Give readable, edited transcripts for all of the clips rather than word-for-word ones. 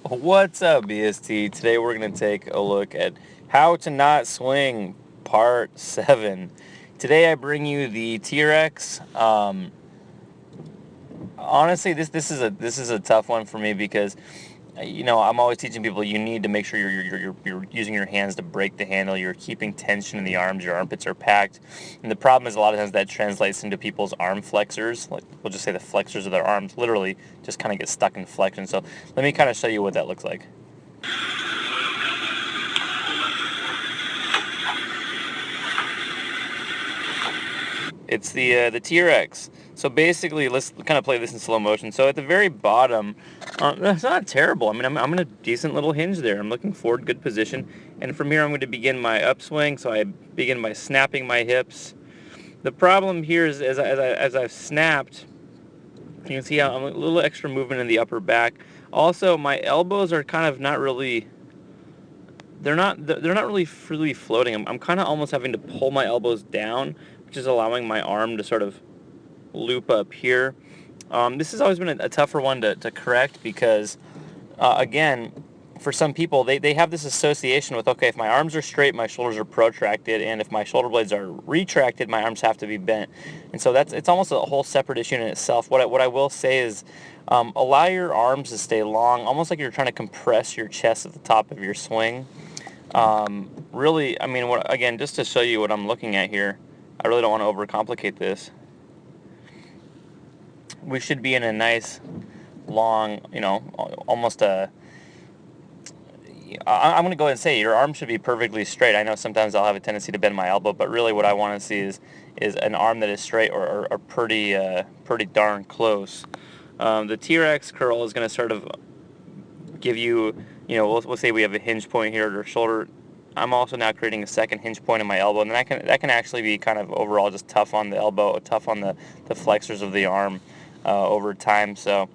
What's up, BST? Today we're going to take a look at how to not swing, part 7. Today I bring you the T-Rex. Honestly, this is a tough one for me because I'm always teaching people you need to make sure you're using your hands to break the handle. You're keeping tension in the arms. Your armpits are packed, and the problem is a lot of times that translates into people's arm flexors. Like we'll just say the flexors of their arms literally just kind of get stuck in flexion. So let me kind of show you what that looks like. It's the T-Rex. So basically, let's kind of play this in slow motion. So at the very bottom, that's not terrible. I mean, I'm in a decent little hinge there. I'm looking forward, good position. And from here, I'm going to begin my upswing. So I begin by snapping my hips. The problem here is as I've snapped, you can see how I'm a little extra movement in the upper back. Also, my elbows are kind of not really. They're not really freely floating. I'm kind of almost having to pull my elbows down, which is allowing my arm to sort of loop up here. This has always been a tougher one to correct because, again, for some people, they have this association with, okay, if my arms are straight, my shoulders are protracted, and if my shoulder blades are retracted, my arms have to be bent. And so it's almost a whole separate issue in itself. What I will say is allow your arms to stay long, almost like you're trying to compress your chest at the top of your swing. Really, I mean, again, just to show you what I'm looking at here, I really don't want to overcomplicate this. We should be in a nice, long, almost I'm going to go ahead and say your arm should be perfectly straight. I know sometimes I'll have a tendency to bend my elbow, but really what I want to see is an arm that is straight or pretty darn close. The T-Rex curl is going to sort of give you, we'll say we have a hinge point here at our shoulder. I'm also now creating a second hinge point in my elbow, and that can actually be kind of overall just tough on the elbow, tough on the flexors of the arm over time. So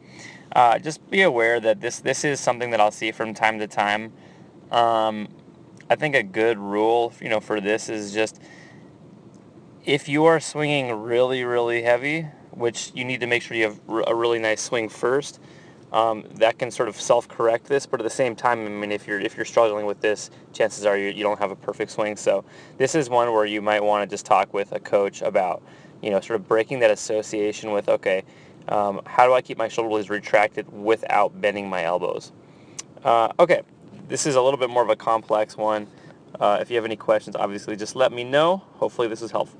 just be aware that this is something that I'll see from time to time. I think a good rule, for this is just if you are swinging really, really heavy, which you need to make sure you have a really nice swing first. That can sort of self-correct this, but at the same time, I mean, if you're struggling with this, chances are you don't have a perfect swing. So this is one where you might want to just talk with a coach about, sort of breaking that association with, okay, how do I keep my shoulder blades retracted without bending my elbows? Okay, this is a little bit more of a complex one. If you have any questions, obviously just let me know. Hopefully this is helpful.